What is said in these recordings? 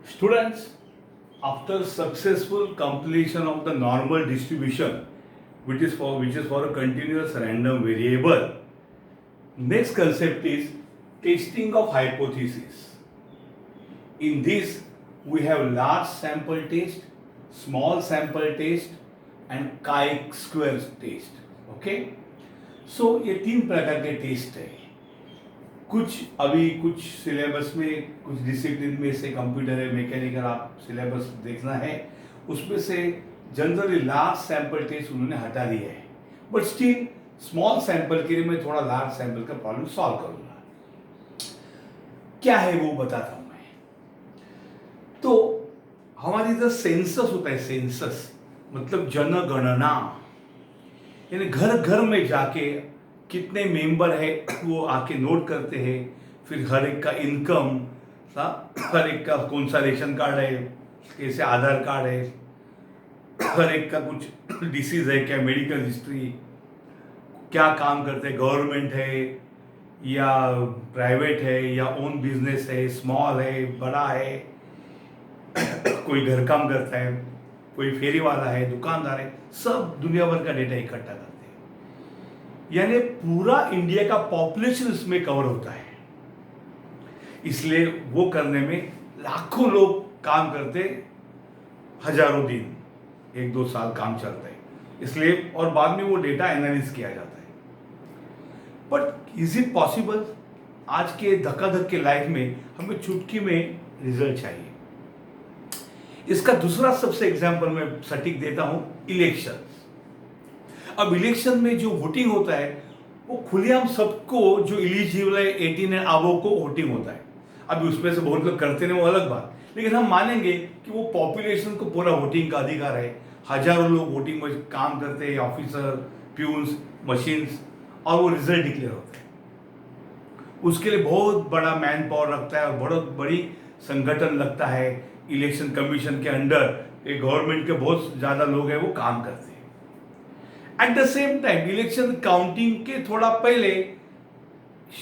Students, after successful completion of the normal distribution, which is for a continuous random variable, next concept is testing of hypothesis. In this, we have large sample test, small sample test, and chi-square test. Okay? So ये तीन प्रकार के test है. कुछ syllabus में, कुछ discipline में से कंप्यूटर है, मैकेनिकल आप सिलेबस देखना है, उसमें से जनरली लार्ज सैंपल टेस्ट उन्होंने हटा दिया है. बट स्टिल स्मॉल सैंपल के लिए मैं थोड़ा लार्ज सैंपल का प्रॉब्लम सॉल्व करूंगा. क्या है वो बताता हूं मैं. तो हमारी इधर सेंसस होता है. सेंसस मतलब जनगणना, यानी घर घर में जाके कितने मेंबर है वो आके नोट करते हैं. फिर हर एक का इनकम, हर एक का कौन सा रेशन कार्ड है, कैसे आधार कार्ड है, हर एक का कुछ डिसीज है क्या, मेडिकल हिस्ट्री, क्या काम करते हैं, गवर्नमेंट है या प्राइवेट है या ओन बिजनेस है, स्मॉल है, बड़ा है, कोई घर काम करता है, कोई फेरी वाला है, दुकानदार है, सब दुनिया भर का डेटा इकट्ठा करते हैं. यानी पूरा इंडिया का पॉपुलेशन इसमें कवर होता है. इसलिए वो करने में लाखों लोग काम करते, हजारों दिन, 1-2 साल काम चलता है. इसलिए और बाद में वो डेटा एनालिसिस किया जाता है. But is it possible? आज के धक्का-धक्की के लाइफ में हमें चुटकी में रिजल्ट चाहिए. इसका दूसरा सबसे एग्जाम्पल मैं सटीक देता हूं, इलेक्शन. अब इलेक्शन में जो वोटिंग होता है वो खुलेआम सबको, जो एलिजिबल है 18 एंड अबव को वोटिंग होता है. अभी उसमें से बहुत लोग करते नहीं, वो अलग बात, लेकिन हम मानेंगे कि वो पॉपुलेशन को पूरा वोटिंग का अधिकार है. हजारों लोग वोटिंग में काम करते हैं, ऑफिसर, प्यून्स, मशीन्स, और वो रिजल्ट डिक्लेयर होते हैं. उसके लिए बहुत बड़ा मैन पावर लगता है और बहुत बड़ी संगठन लगता है. इलेक्शन कमीशन के अंडर एक गवर्नमेंट के बहुत ज़्यादा लोग हैं, वो काम करते हैं. At the same time election counting के थोड़ा पहले,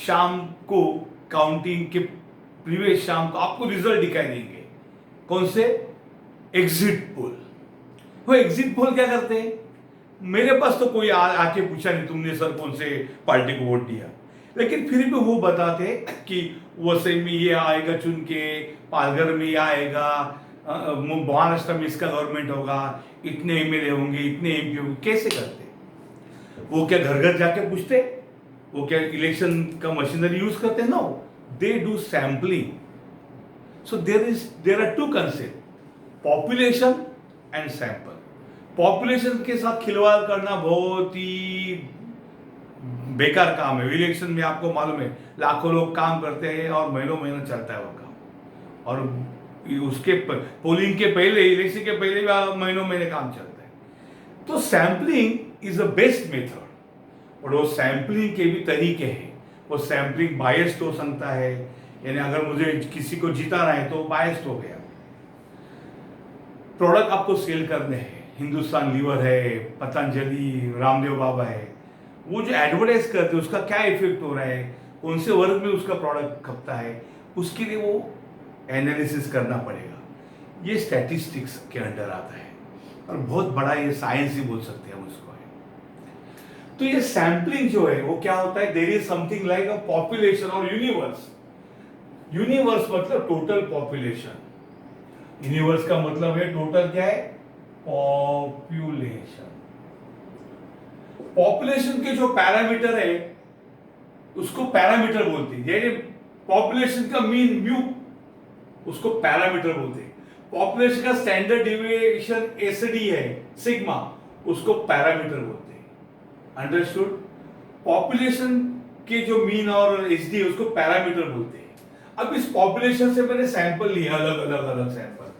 शाम को, काउंटिंग के प्रीवियस शाम को आपको रिजल्ट दिखाई देंगे. कौन से? Exit poll. वो एग्जिट पोल क्या करते हैं? मेरे पास तो कोई आके पूछा नहीं तुमने सर कौन से पार्टी को वोट दिया, लेकिन फिर भी वो बताते कि वसई में ये आएगा चुन के, पालघर में ये आएगा, महाराष्ट्र में इसका गवर्नमेंट होगा, इतने एमएलए होंगे, इतने एमपी होंगे. कैसे करते? वो क्या घर घर जाके पूछते? वो क्या इलेक्शन का मशीनरी यूज करते? No, they do sampling. So there are two concept, population and sample. Population के साथ खिलवाड़ करना बहुत ही बेकार काम है. इलेक्शन में आपको मालूम है लाखों लोग काम करते हैं और महीनों महीनों चलता है वो काम. और उसके पोलिंग के पहले, इलेक्शन के पहले भी महीनों महीने काम चलता है. तो sampling is the best method. और वो सैम्पलिंग के भी तरीके हैं. वो सैम्पलिंग बायस्ड हो सकता है, यानी अगर मुझे किसी को जिताना है तो बायस्ड हो गया. प्रोडक्ट आपको सेल करने हैं, हिंदुस्तान लीवर है, पतंजलि, रामदेव बाबा है, वो जो एडवर्टाइज करते हैं उसका क्या इफेक्ट हो रहा है, कौन से वर्ग में उसका प्रोडक्ट खपता है, उसके लिए वो एनालिसिस करना पड़ेगा. ये स्टैटिस्टिक्स के अंडर आता है और बहुत बड़ा ये साइंस ही बोल सकते हैं हम उसको है. तो ये सैम्पलिंग जो है वो क्या होता है? There is something like a population और यूनिवर्स. यूनिवर्स मतलब टोटल पॉपुलेशन. यूनिवर्स का मतलब है टोटल क्या है? पॉपुलेशन. पॉपुलेशन के जो पैरामीटर है उसको पैरामीटर बोलते हैं. यानी पॉपुलेशन का मीन म्यू, उसको पैरामीटर बोलते हैं. पॉपुलेशन का स्टैंडर्ड डिविएशन एसडी है, सिग्मा, उसको पैरामीटर बोलते हैं. अंडरस्टूड? पॉपुलेशन के जो मीन और एसडी है उसको पैरामीटर बोलते हैं. अब इस पॉपुलेशन से मैंने सैंपल लिया, अलग सैंपल,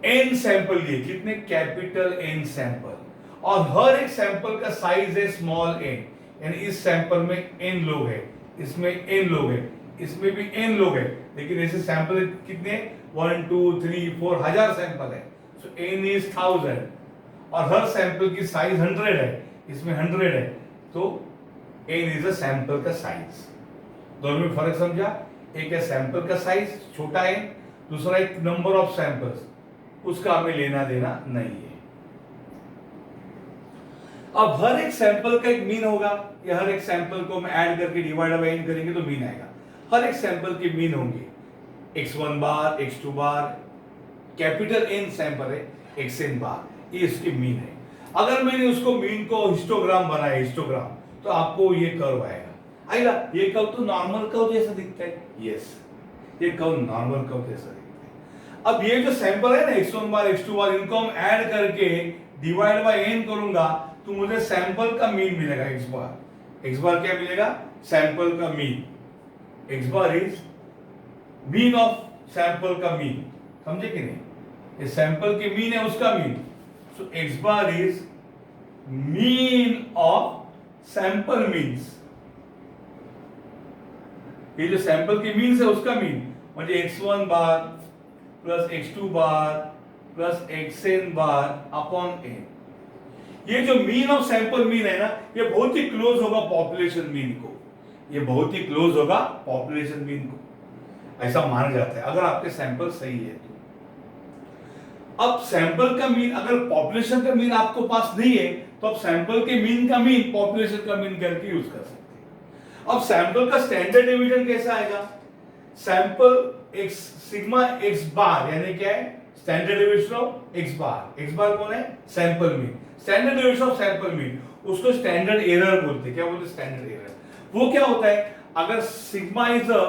एन सैंपल लिए. कितने? Capital N sample. और हर एक सैंपल का साइज है स्मॉल एन. यानी इस सैंपल में एन लोग है, इसमें एन लोग है, इसमें भी एन लोग है, लेकिन ऐसे सैंपल कितने? 1 2 3 4 हजार सैंपल है. सो एन इज 1000. और हर सैंपल की साइज 100 है, इसमें 100 है, तो एन इज अ सैंपल का साइज. दोनों में फर्क समझा? एक है सैंपल का साइज छोटा है दूसरा एक नंबर ऑफ सैंपल्स, उसका हमें लेना देना नहीं है। अब हर एक सैंपल का एक मीन होगा, या हर एक सैंपल को हम ऐड करके डिवाइड बाय n करेंगे तो मीन आएगा। हर एक सैंपल के मीन होंगे x1 बार, x2 बार, कैपिटल N सैंपल है, xn बार, ये इसके मीन है। अगर मैंने उसको मीन को हिस्टोग्राम बनाया, हिस्टोग्राम, तो आपको ये कर्व आएगा। ये कर्व तो नॉर्मल कर्व जैसा दिखता है, यस, ये कर्व नॉर्मल कर्व जैसा दिखता है। अब ये जो सैंपल है ना x1 बार, x2 बार, इनको हम ऐड करके डिवाइड बाय n करूंगा तो मुझे सैंपल का मीन मिलेगा x बार। x बार क्या मिलेगा? सैंपल का mean. x bar is mean of sample का मीन, समझे कि नहीं? ये सैंपल के मीन है, उसका mean. So x bar is mean of sample means, ये जो सैंपल के मीन्स है उसका मीन, म्हणजे x1 bar plus x2 bar plus xn bar upon n। ये जो मीन ऑफ सैंपल मीन है ना, ये बहुत ही क्लोज होगा पॉपुलेशन मीन को, ये बहुत ही क्लोज होगा पॉपुलेशन मीन को, ऐसा माना जाता है अगर आपके सैंपल सही है तो। अब सैंपल का मीन, अगर पॉपुलेशन का मीन आपको पास नहीं है तो आप सैंपल के मीन का मीन पॉपुलेशन का मीन करके यूज कर सकते हैं। अब सैंपल का स्टैंडर्ड डिवीजन कैसा आएगा? Sample x sigma x bar, यानी क्या है? Standard division of x bar. x bar कौन है? Sample mean. Standard division of sample mean, उसको स्टैंडर्ड एरर बोलते हैं। क्या बोलते हैं? Standard error. वो क्या होता है? अगर sigma is a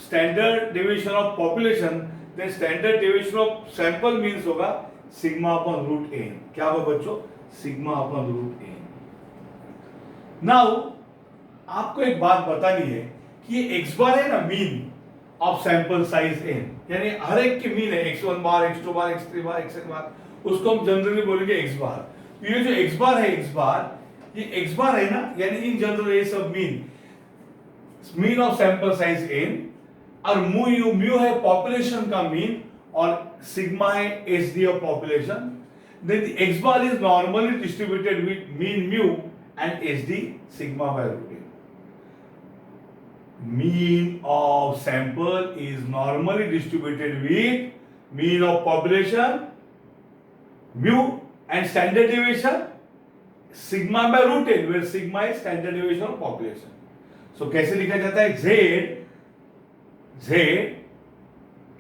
standard division of population, then standard division of sample means होगा सिग्मा अपॉन रूट n। क्या होगा बच्चों? Sigma upon root n। Now आपको एक बात बतानी है कि ये x बार है ना, mean of sample size n, यानी हर एक के मीन है, x1 बार, x2 बार, x3 बार, xn बार, उसको हम जनरली बोलेंगे x बार। ये जो x बार है, x बार, ये x बार है ना, यानी इन जनरल ये सब mean of sample size n, और म्यू है पॉपुलेशन का मीन, और सिग्मा है SD of population. Then x bar is normally distributed with mean mu and SD sigma by root n। Mean of sample is normally distributed with mean of population, mu, and standard deviation sigma by root n, where sigma is standard deviation of population. So कैसे लिखा जाता है? Z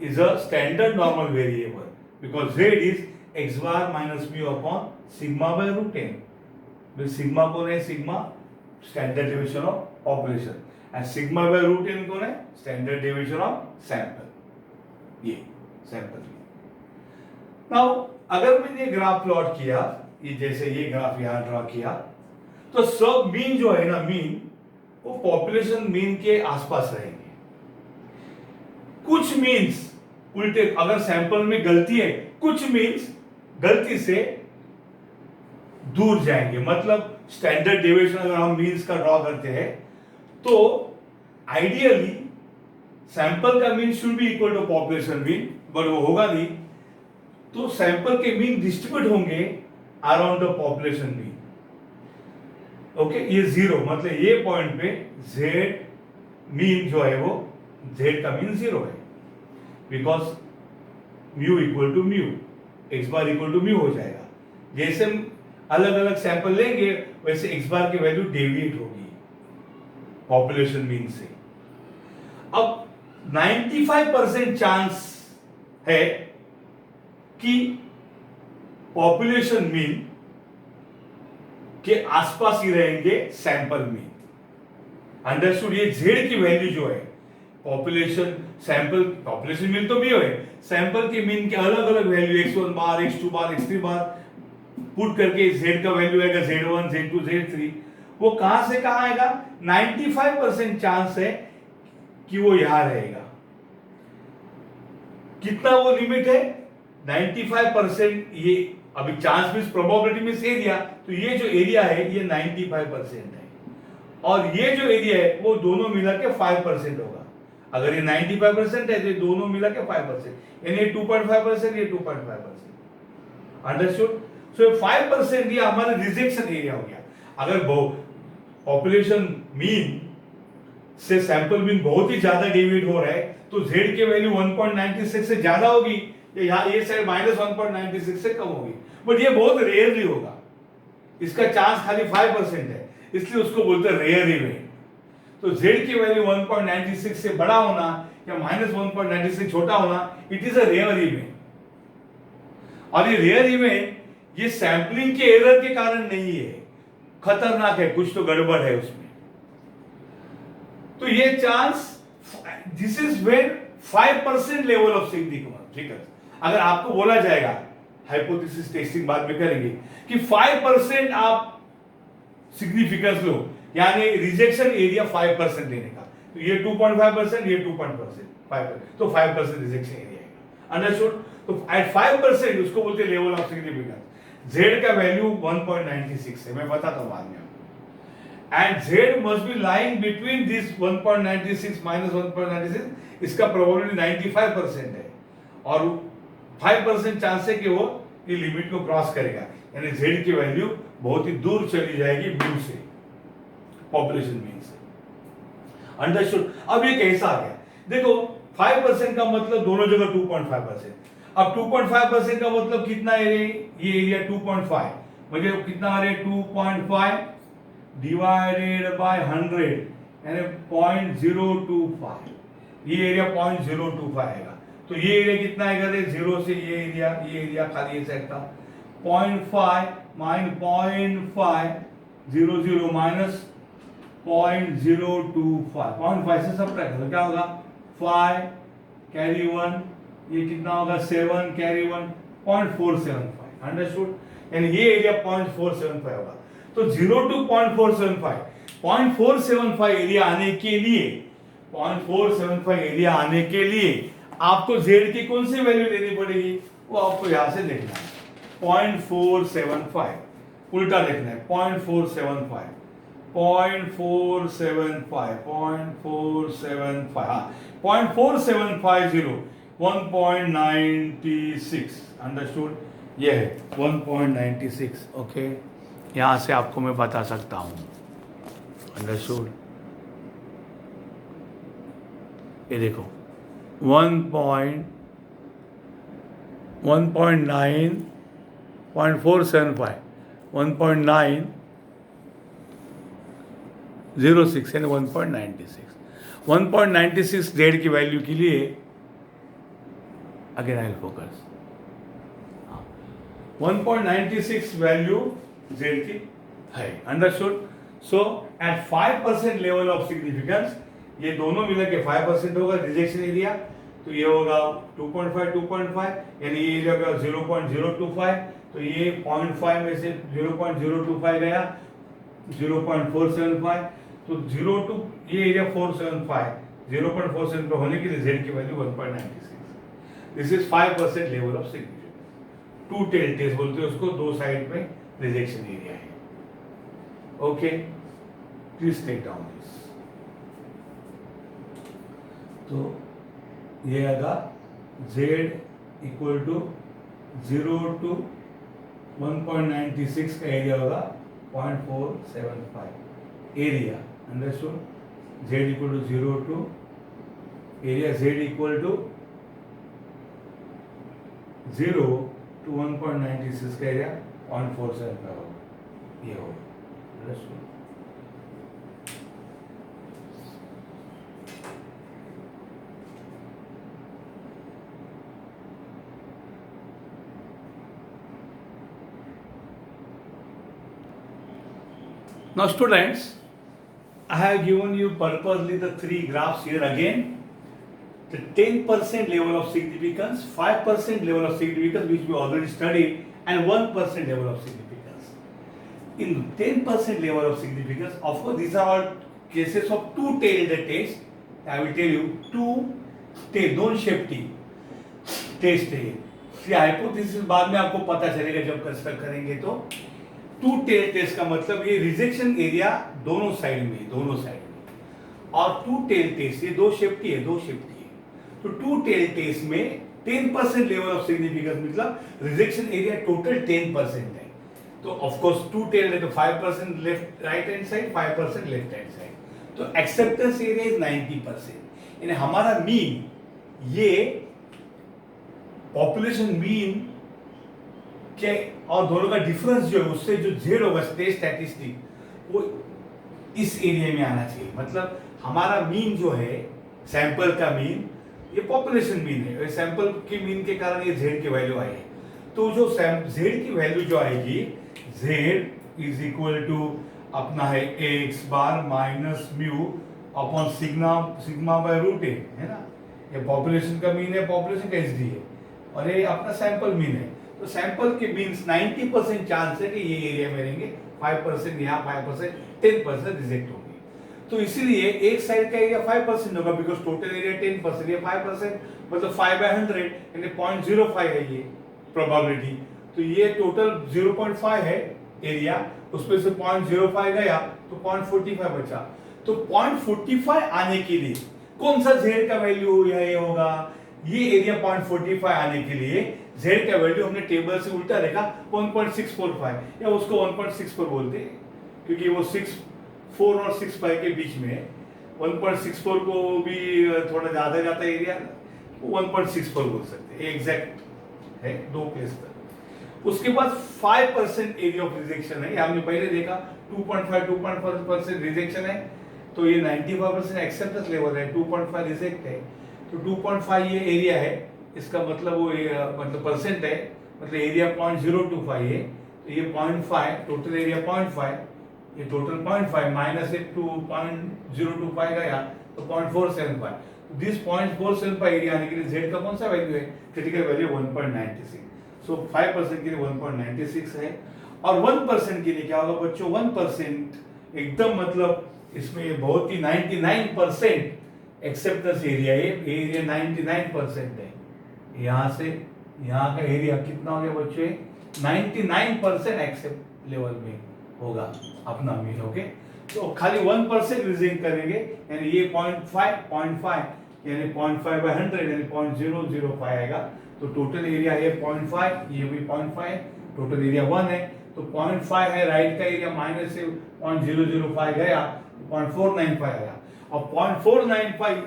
is a standard normal variable because Z is x bar minus mu upon sigma by root n, where sigma कौन है? sigma standard deviation of population, and sigma by root n कौन है? Standard division of sample, ये sample. Now अगर मैंने graph plot किया, ये जैसे ये ग्राफ यहां ड्रॉ किया, तो सब मीन जो है ना, मीन वो पॉपुलेशन मीन के आसपास रहेंगे। कुछ मीन्स उल्टे, अगर सैंपल में गलती है, कुछ मीन्स गलती से दूर जाएंगे। मतलब स्टैंडर्ड डिवीजन अगर हम मीन्स का ड्रॉ करते हैं तो आइडियली सैंपल का mean should be equal to population mean, but वो होगा नहीं, तो सैंपल के मीन डिस्ट्रीब्यूट होंगे around the population mean. Okay, ये जीरो, मतलब ये पॉइंट पे z मीन जो है वो z का मीन जीरो है, because mu equal to mu, x bar equal to mu हो जाएगा। जैसे अलग अलग सैंपल लेंगे वैसे x बार की वैल्यू डेविएट होगी पॉपुलेशन मीन से। अब 95% चांस है कि पॉपुलेशन मीन के आसपास ही रहेंगे सैंपल मीन। अंडरस्टूड? ये z की वैल्यू जो है पॉपुलेशन सैंपल, पॉपुलेशन मीन तो भी है, सैंपल के मीन के अलग अलग वैल्यू x1 बार, x2 बार, x3 बार पुट करके z का वैल्यू आएगा z1, z2, z3। वो कहां से कहां आएगा? 95% चांस है कि वो यहां रहेगा। कितना वो लिमिट है? 95%। ये अभी chance means probability means area, तो ये जो एरिया है ये 95% है, और ये जो एरिया है वो दोनों मिला के 5% होगा। अगर ये 95% है तो ये दोनों मिला के 5%, यानी 2.5%, ये 2.5%। अंडरस्टूड? सो 5% ये हमारा रिजेक्शन एरिया हो गया। अगर पॉपुलेशन मीन से सैंपल मीन बहुत ही ज्यादा डेविएट हो रहा है तो z की वैल्यू 1.96 से ज्यादा होगी, या यहाँ ये साइड -1.96 से कम होगी, बट ये बहुत रेयरली होगा, इसका चांस खाली 5% है, इसलिए उसको बोलते हैं रेयर इवेंट। तो z की वैल्यू 1.96 से बड़ा होना या -1.96 से छोटा होना, it is a rare event. और ये रेयर इवेंट ये सैंपलिंग के एरर के कारण नहीं है, खतरनाक है, कुछ तो गड़बड़ है उसमें। तो ये chance, this is when 5% level of significance, ठीक है। अगर आपको बोला जाएगा, हाइपोथेसिस टेस्टिंग बाद में करेंगे, कि 5% आप सिग्निफिकेंस लो, यानी रिजेक्शन एरिया 5% लेने का, तो ये 2.5%, ये 2.5%, तो 5% रिजेक्शन एरिया है, अंडरस्टूड। तो एट 5% उसको बोलते हैं लेवल ऑफ सिग्निफिकेंस। z का वैल्यू 1.96 है, मैं बताता हूं बाद में, and z must be lying between this 1.96 -1.96, इसका प्रोबेबिलिटी 95% है, और 5% चांस है कि वो ये लिमिट को क्रॉस करेगा, यानी z की वैल्यू बहुत ही दूर चली जाएगी म्यू से, पॉपुलेशन मीन से, अंडरस्टूड। अब ये कैसा आ गया, देखो 5% का मतलब दोनों जगह 2.5%, अब 2.5% का मतलब कितना एरिया, ये एरिया 2.5, मतलब कितना आ रहा है 2.5 डिवाइडेड बाय 100, यानी 0.025, ये एरिया 0.025 आएगा। तो ये एरिया कितना आएगा, 0 से ये एरिया खाली ये सेट था, 0.5 माइनस 0.5 00 माइनस 0.025, 0.5 से सब्ट्रैक्ट करो, क्या होगा 5 कैरी 1, ये कितना होगा 7 कैरी 1, 0.475, अंडरस्टूड। यानी ये एरिया 0.475 होगा। तो 0 to 0.475, 0.475 एरिया आने के लिए, 0.475 एरिया आने के लिए आपको z की कौन सी वैल्यू लेनी पड़ेगी, वो आपको यहां से देखना है, 0.475, उल्टा देखना है, 0.475, 0.475, 1.96, अंडरस्टूड, ये है 1.96, ओके। यहां से आपको मैं बता सकता हूं, अंडरस्टूड। ये देखो 1.9.475, 1.906 यानी 1.96, 1.96 z की वैल्यू के लिए, again I will focus, 1.96 value z की है, understood. So at 5% level of significance, ये दोनों मिलकर के 5% होगा रिजेक्शन एरिया, तो ये होगा 2.5, यानी ये एरिया होगा 0.025, तो ये 0.5 में से 0.025 गया 0.475, तो 0 to ये एरिया 475, 0.475 होने के लिए z की value 1.96, this is 5% level of significance. Two tail test बोलते हैं उसको, दो साइड में रिजेक्शन एरिया है, okay. Please take down this. तो ये आएगा z इक्वल टू 0 to 1.96 का एरिया होगा 0.475 area, understood. z equal to 0 to area, z equal to 0 to 1.96 का एरिया 0.475 होगा, ये होगा, understood. Now students, I have given you purposely the three graphs here again. The 10% level of significance, 5% level of significance which we already studied, and 1% level of significance. In 10% level of significance, of course these are all cases of two-tailed test. I will tell you two-tailed, don't shifty test है। इसलिए hypothesis बाद में आपको पता चलेगा जब construct करेंगे। तो टू टेल टेस्ट का मतलब ये रिजेक्शन एरिया दोनों साइड में, और टू टेल टेस्ट ये दो शिफ्टी है। तो टू टेल टेस्ट में 10% लेवल ऑफ सिग्निफिकेंस मतलब रिजेक्शन एरिया टोटल 10% है। तो ऑफ कोर्स टू टेल है तो 5% left right hand side, 5% left hand side, तो एक्सेप्टेंस एरिया इज 90%। यानी हमारा मीन ये पॉपुलेशन मीन के और दोनों का डिफरेंस जो है उससे जो जेड होगा स्टेट स्टैटिस्टिक वो इस एरिया में आना चाहिए। मतलब हमारा मीन जो है सैंपल का मीन ये पॉपुलेशन मीन है, सैंपल के मीन के कारण ये जेड की वैल्यू आई है। तो जो जेड की वैल्यू जो आएगी जेड इज इक्वल टू अपना है x bar minus mu upon sigma by root a, है ना। ये पॉपुलेशन का मीन है, पॉपुलेशन का एसडी है, और ये अपना सैंपल मीन है। तो सैंपल के मीन्स 90% चांस है कि ये एरिया में रहेंगे, 5% यहाँ 5%, 10% रिजेक्ट होंगे। तो इसीलिए एक साइड का एरिया 5% होगा बिकॉज टोटल एरिया 10%, ये 5% मतलब 5/100 यानी 0.05 है ये प्रोबेबिलिटी। तो ये टोटल 0.5 है एरिया, उसमें से 0.05 गया तो 0.45 बचा। तो 0.45 आने के लिए कौन सा जेड का वैल्यू ये होगा, ये एरिया 0.45 आने के लिए जेड का वैल्यू हमने टेबल से उल्टा रखा 1.645 या उसको 1.64 बोलते हैं क्योंकि वो 6.4 और 6.5 के बीच में 1.64 को भी थोड़ा ज्यादा जाता है एरिया, 1.64 बोल सकते हैं, एग्जैक्ट है 2 प्लेस पर। उसके बाद 5% एरिया ऑफ रिजेक्शन है, हमने पहले देखा 2.5% रिजेक्शन है, तो ये 95% एक्सेप्टेंस लेवल है, 2.5 रिजेक्ट है। तो 2.5 ये एरिया है, इसका मतलब वो मतलब परसेंट है, मतलब एरिया 0.025 है, तो ये 0.5 टोटल एरिया 0.5, ये टोटल 0.5 माइनस 0.025 गया तो 0.475। दिस 0.475 एरिया आने के लिए जेड का कौन सा वैल्यू है, क्रिटिकल वैल्यू 1.96। सो 5% के लिए 1.96 है। और 1% के लिए क्या होगा बच्चों, 1% एकदम मतलब इसमें बहुत ही 99% एक्सेप्टेंस एरिया है, एरिया 99% है। यहाँ से यहाँ का एरिया कितना हो गया बच्चे, 99% एक्सेप्ट लेवल में होगा अपना मीन। ओके, तो खाली 1% रिजेक्ट करेंगे, यानी ये 0.5 यानी 0.5/100 यानी 0.005 आएगा। तो टोटल एरिया है 0.5, ये भी 0.5, टोटल एरिया 1 है, तो 0.5 है राइट का एरिया, माइनस से 0.005 गया 0.495 आया। और 0.495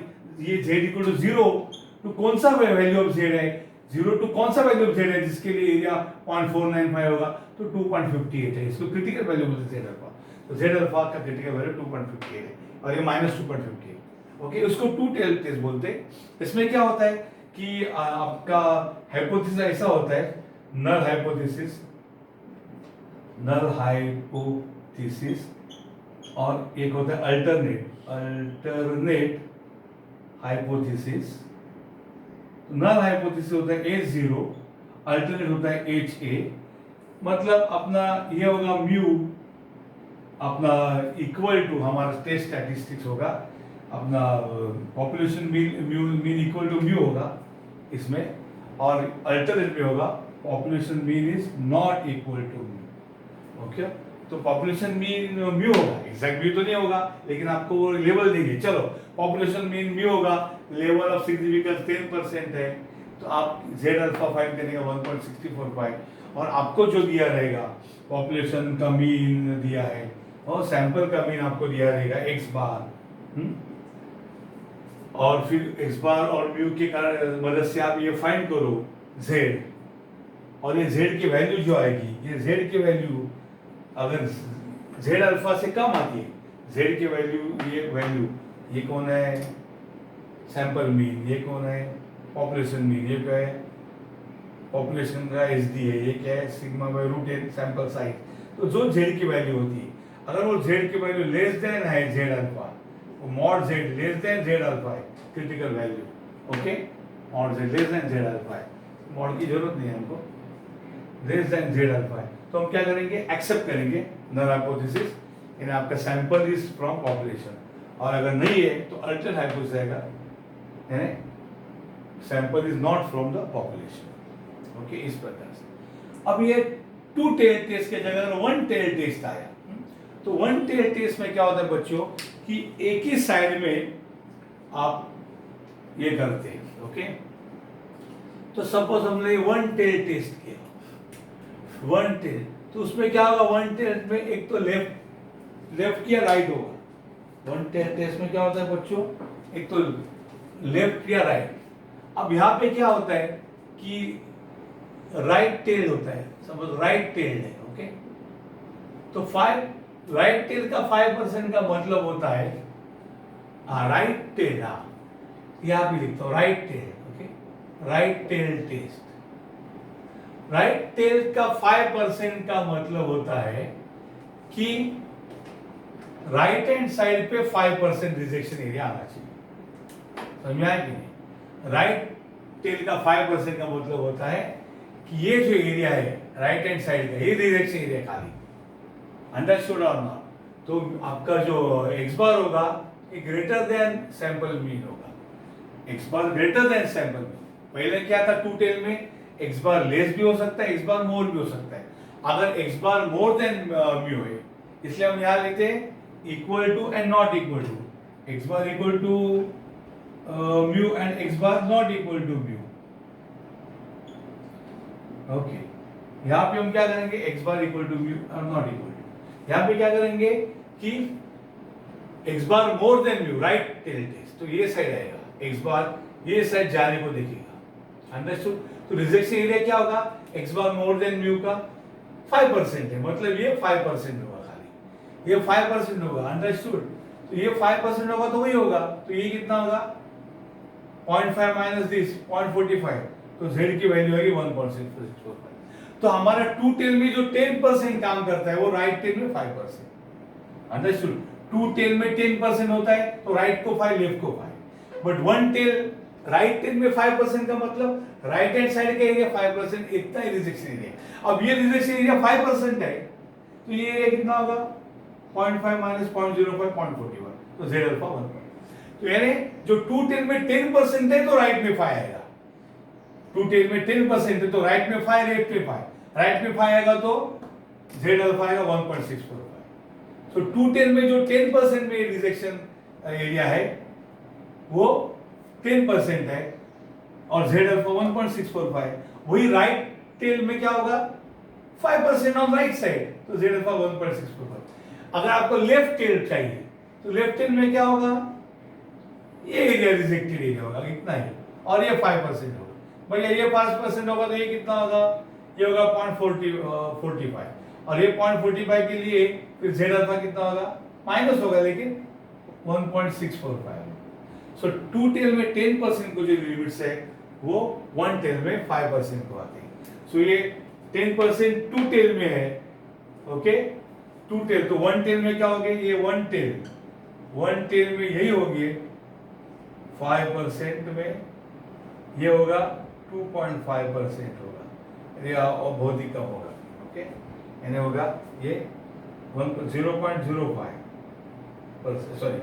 ये z इक्वल टू 0 टू कौन सा वैल्यू ऑफ z है, 0 टू कौन सा वैल्यू ऑफ z है जिसके लिए एरिया 0.495 होगा, तो 2.58 है। इसको क्रिटिकल वैल्यू बोलते हैं z अल्फा। तो z अल्फा का क्रिटिकल वैल्यू 2.58 है और ये -2.58। ओके, उसको टू टेल टेस्ट बोलते हैं। इसमें क्या होता है कि आपका हाइपोथेसिस ऐसा होता है, नल हाइपोथेसिस और एक होता है अल्टरनेट हाइपोथेसिस। नल हाइपोथेसिस होता है H0, अल्टरनेट होता है HA। मतलब अपना ये होगा म्यू अपना इक्वल टू हमारा टेस्ट स्टैटिस्टिक्स होगा, अपना population mean equal to mu होगा इसमें, और अल्टरनेट में होगा population mean is not equal to mu. Okay, तो पॉपुलेशन मीन म्यू होगा, एग्जैक्ट म्यू तो नहीं होगा लेकिन आपको वो लेवल देंगे। चलो पॉपुलेशन मीन म्यू होगा, लेवल ऑफ सिग्निफिकेंस 10% है, तो आप z अल्फा फाइंड करेंगे 1.645, और आपको जो दिया रहेगा पॉपुलेशन का मीन दिया है और सैंपल का मीन आपको दिया रहेगा x बार, और फिर x बार और म्यू के कारण मदद से आप ये फाइंड करो z, और ये z की वैल्यू जो आएगी, ये z की वैल्यू अगर z अल्फा से कम आती है, z की वैल्यू ये कौन है सैंपल मीन, ये कौन है पॉपुलेशन मीन, ये क्या है पॉपुलेशन का एसडी है, ये क्या है सिग्मा बाय रूट है सैंपल साइज। तो जो z की वैल्यू होती है, अगर वो z की वैल्यू लेस देन है z अल्फा, वो mod z less than z अल्फा है critical value. Okay, mod z less than z अल्फा है, मॉड की जरूरत नहीं है हमको, लेस देन z अल्फा है, तो हम क्या करेंगे एक्सेप्ट करेंगे नल हाइपोथेसिस, यानी आपका सैंपल इज फ्रॉम पॉपुलेशन, और अगर नहीं है तो अल्टरनेट हाइपोथेसिस आएगा, यानी sample is not from the population. Okay, इस प्रकार से। अब ये 2 टेल टेस्ट के जगह 1 टेल टेस्ट आया, तो 1 टेल टेस्ट में क्या होता है बच्चों कि एक ही साइड में आप ये करते हैं। ओके, तो सपोज हमने 1 टेल टेस्ट किया, 1 टेल, तो उसमें क्या होगा 1 टेल में एक तो लेफ्ट या राइट होगा। 1 टेल टेस्ट में क्या होता है बच्चों, एक तो लेफ्ट या राइट, अब यहाँ पे क्या होता है कि राइट टेल होता है, सपोज राइट टेल है, ओके, तो 5 राइट टेल का 5% का मतलब होता है, राइट टेल, यहाँ पे लिखता हूँ right tail, okay, right tail test. Right tail का 5% का मतलब होता है कि राइट हैंड साइड पे 5% रिजेक्शन एरिया आना चाहिए, समझा है कि नहीं? राइट टेल का 5% का मतलब होता है कि ये जो एरिया है राइट हैंड साइड का, ये रिजेक्शन एरिया खाली, अंडरस्टूड और नॉट? तो आपका जो एक्स बार होगा ये ग्रेटर देन सैंपल मीन होगा, एक्स बार ग्रेटर देन सैंपल मीन। पहले क्या था, टू टेल में एक्स बार लेस भी हो सकता है, एक्स बार मोर भी हो सकता है। अगर x bar more than mu है, इसलिए हम यहाँ लेते हैं equal to and not equal to, x bar equal to mu and x bar not equal to mu, okay. यहाँ पे हम क्या करेंगे, x bar equal to mu और नॉट इक्वल टू। यहाँ पे क्या करेंगे कि x bar more than mu, right tail test, तो ये साइड आएगा, एक्स बार ये साइड जाने को देखेगा, अंडरस्टूड? तो रिजेक्शन एरिया क्या होगा, x bar more than mu का 5% है, मतलब ये 5% होगा खाली, ये 5% होगा, अंडरस्टूड? तो ये 5% होगा तो वही होगा, तो ये कितना होगा 0.5 माइनस दिस 0.45, तो z की वैल्यू आएगी 1.645। तो हमारा टू टेल में जो 10% काम करता है वो राइट टेल में 5%, अंडरस्टूड? टू टेल में 10% होता है तो राइट को 5 लेफ्ट को 5, but one tail right tail में 5% का मतलब राइट हैंड साइड का एरिया 5%, इतना ही रिजेक्शन एरिया। अब ये रिजेक्शन एरिया 5% है, तो ये एरिया कितना होगा 0.5 माइनस 0.05 0.41, तो z अल्फा 1। तो यानी जो टू टेल में 10% है तो राइट में 5 आएगा, टू टेल में 10% है तो राइट में 5, लेफ्ट में 5, राइट में 5 आएगा तो z अल्फा आएगा 1.645। तो टू टेल में जो 10% में रिजेक्शन एरिया है वो 10% है और z अल्फा 1.645, वही राइट टेल में क्या होगा 5% ऑन राइट साइड, तो z अल्फा 1.645। अगर आपको लेफ्ट टेल चाहिए तो लेफ्ट टेल में क्या होगा, ये एरिया रिजेक्टेड एरिया होगा, इतना ही, और ये 5% होगा। भैया ये 5% होगा तो ये कितना होगा, ये होगा 0.45, और ये 0.45 के लिए फिर z अल्फा कितना होगा, माइनस होगा लेकिन 1.645। सो टू टेल में 10% को जो लिमिट्स है वो वन टेल में 5% को आते हैं। सो ये 10% टू टेल में है, ओके, टू टेल, तो वन टेल में क्या होगी, ये वन टेल में यही होगी 5% में, ये होगा 2.5% होगा, ये और बहुत ही कम होगा, ओके, यानी होगा ये 0.05%, सॉरी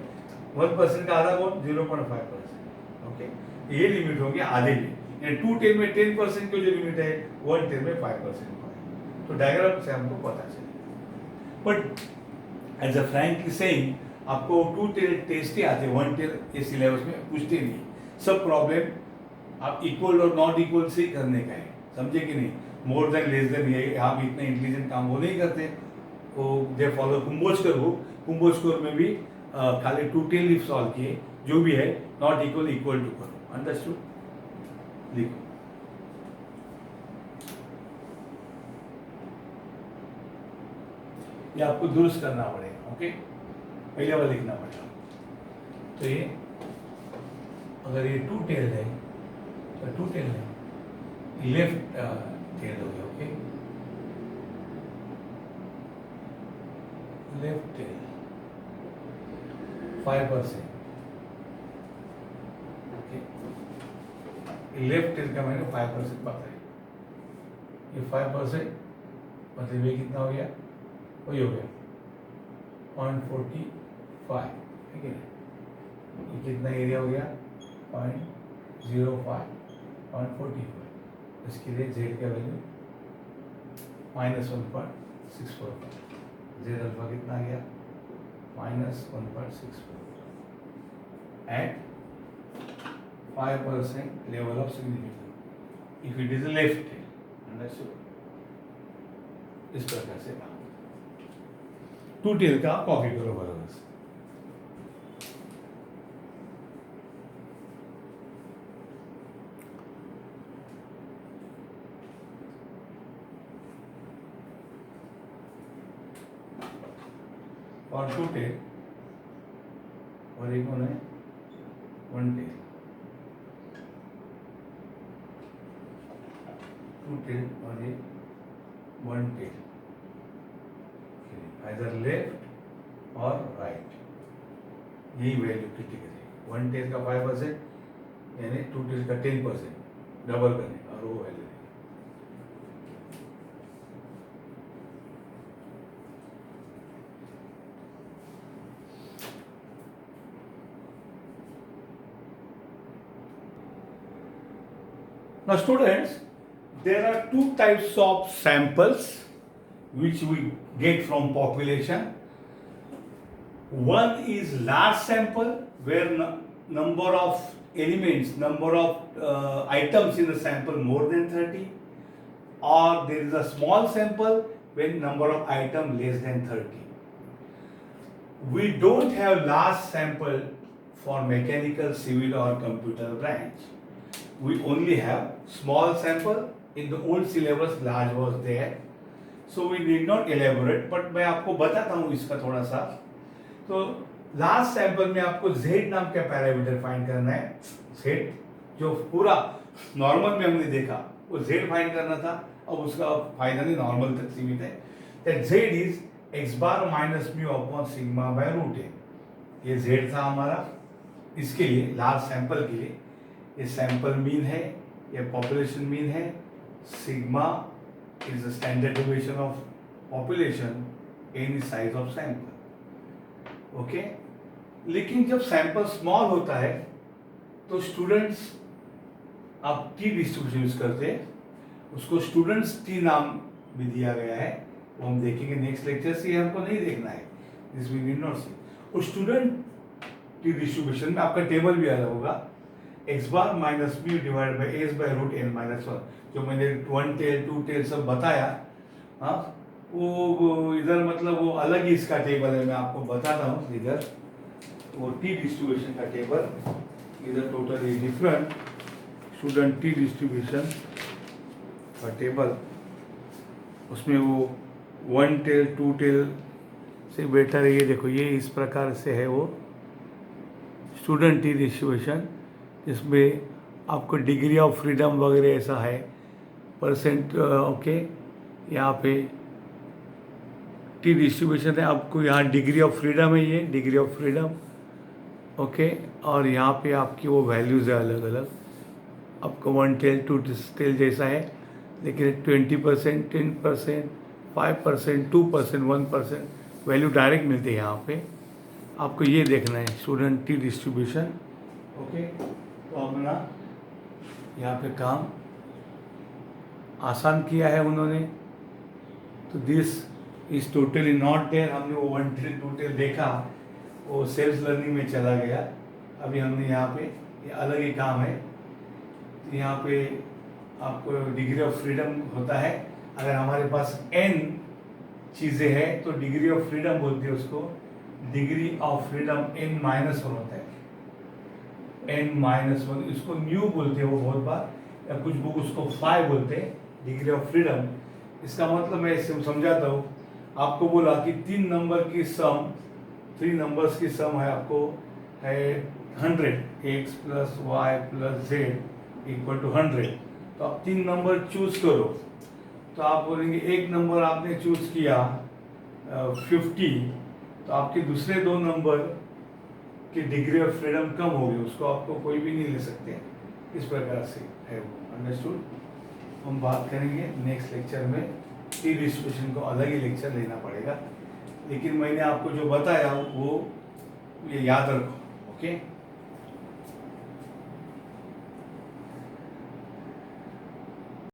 1% का आधा बहुत 0.5%, ओके, ये लिमिट होगी आधे की, यानी टू टेल में 10% की जो लिमिट है वन टेल में 5% का है। तो डायग्राम से हमको पता चलेगा, but as a frankly saying आपको टू टेल टेस्ट ही आते, वन टेल इस सिलेबस में पूछते नहीं, सब प्रॉब्लम आप इक्वल और नॉट इक्वल से करने का है, समझे कि नहीं? मोर देन लेस देन ये यहाँ भी इतने इंटेलिजेंट काम वो नहीं करते, वो दे फॉलो कुंभोजकर में भी खाली टू टेल लिफ सॉल्व किए, जो भी है नॉट इक्वल इक्वल टू करो, अंडरस्टूड? लिखो, ये आपको दुरुस्त करना पड़ेगा, ओके, पहले वाला लिखना पड़ेगा। तो ये अगर ये टू टेल है तो टू टेल है, लेफ्ट टेल हो गया, okay, left tail 5%, okay, left tail का मैंने 5% बात है, ये 5% मतलब ये कितना हो गया, वही हो गया 0.45, ठीक है, ये कितना एरिया हो गया 0.05 0.45, इसके लिए z का वैल्यू -1.645, z अल्फा कितना आ गया -1.645 at 5% level of significance if it is left tail, understood? इस प्रकार से टू टेल का कॉपी करो बराबर से। और 2 टेल, और एक कौन है 1 टेल, 2 टेल और ये 1 टेल, आइदर लेफ्ट और राइट, यही वैल्यू क्रिटिकल है। 1 टेल का 5% यानी 2 टेल का 10%, डबल करने और वो value. Now students, there are 2 types of samples which we get from population. One is large sample where number of elements, number of items in the sample more than 30, or there is a small sample when number of items less than 30. We don't have large sample for mechanical, civil or computer branch. We only have small sample. In the old syllabus large was there, so we did not elaborate, but मैं आपको बताता हूँ इसका थोड़ा सा। तो large sample में आपको Z नाम का पैरामीटर फाइंड करना है। Z जो पूरा नॉर्मल में हमने देखा वो Z फाइंड करना था, अब उसका फायदा नहीं, नॉर्मल तक सीमित है। That Z is x bar minus mu upon sigma by root a. ये Z था हमारा, इसके लिए लार्ज सैंपल के लिए ये सैंपल मीन है, ये पॉपुलेशन मीन है। Sigma is the standard deviation of population, n is size of sample. Okay, लेकिन जब सैंपल स्मॉल होता है तो स्टूडेंट्स आप टी डिस्ट्रीब्यूशन यूज करते हैं, उसको स्टूडेंट्स टी नाम भी दिया गया है, वो हम देखेंगे नेक्स्ट लेक्चर से, ये हमको नहीं देखना है, दिस वी नीड नॉट सी। और स्टूडेंट टी डिस्ट्रीब्यूशन में आपका टेबल भी अलग होगा, x bar minus mu divide by s by root n minus 1, जो मैंने 1 टेल 2 टेल सब बताया। हाँ, वो इधर मतलब वो अलग ही इसका टेबल है, मैं आपको बताता हूँ। इधर वो टी डिस्ट्रीब्यूशन का टेबल, इधर totally different student T distribution का टेबल, उसमें वो 1 टेल 2 टेल से बेटर है। ये देखो, ये इस प्रकार से है वो स्टूडेंट टी डिस्ट्रीब्यूशन, इसमें आपको डिग्री ऑफ फ्रीडम वगैरह ऐसा है परसेंट। ओके, यहाँ पे टी डिस्ट्रीब्यूशन है, आपको यहाँ डिग्री ऑफ फ्रीडम है, ये डिग्री ऑफ फ्रीडम। ओके, और यहाँ पे आपकी वो वैल्यूज़ है अलग अलग, आपको 1 टेल 2 टेल जैसा है, लेकिन 20%, 10%, 5%, 2%, 1% वैल्यू डायरेक्ट मिलती है यहाँ पे। आपको ये देखना है स्टूडेंट टी डिस्ट्रीब्यूशन। ओके, तो अपना यहाँ पे काम आसान किया है उन्होंने। तो this is totally not there, हमने वो 1 टेल 2 टेल देखा, वो सेल्फ लर्निंग में चला गया। अभी हमने यहाँ पे ये अलग ही काम है। यहाँ पे आपको डिग्री ऑफ फ्रीडम होता है, अगर हमारे पास n चीज़ें हैं तो डिग्री ऑफ फ्रीडम बोलते हैं उसको, डिग्री ऑफ फ्रीडम n-1 होता है, n-1, इसको न्यू बोलते हैं वो बहुत बार, या कुछ बुक उसको 5 बोलते हैं डिग्री ऑफ फ्रीडम। इसका मतलब मैं इससे समझाता हूँ। आपको बोला कि 3 नंबर की सम, 3 नंबर्स की सम है, आपको है 100, x plus y plus z equal to 100। तो आप 3 नंबर चूज करो, तो आप बोलेंगे एक नंबर आपने चूज किया 50, तो आपके दूसरे 2 नंबर की डिग्री ऑफ फ्रीडम कम होगी, उसको आपको कोई भी नहीं ले सकते। इस प्रकार से है वो, अंडरस्टूड। हम बात करेंगे नेक्स्ट लेक्चर में, टी डिस्ट्रीब्यूशन को अलग ही लेक्चर लेना पड़ेगा, लेकिन मैंने आपको जो बताया वो ये याद रखो। ओके।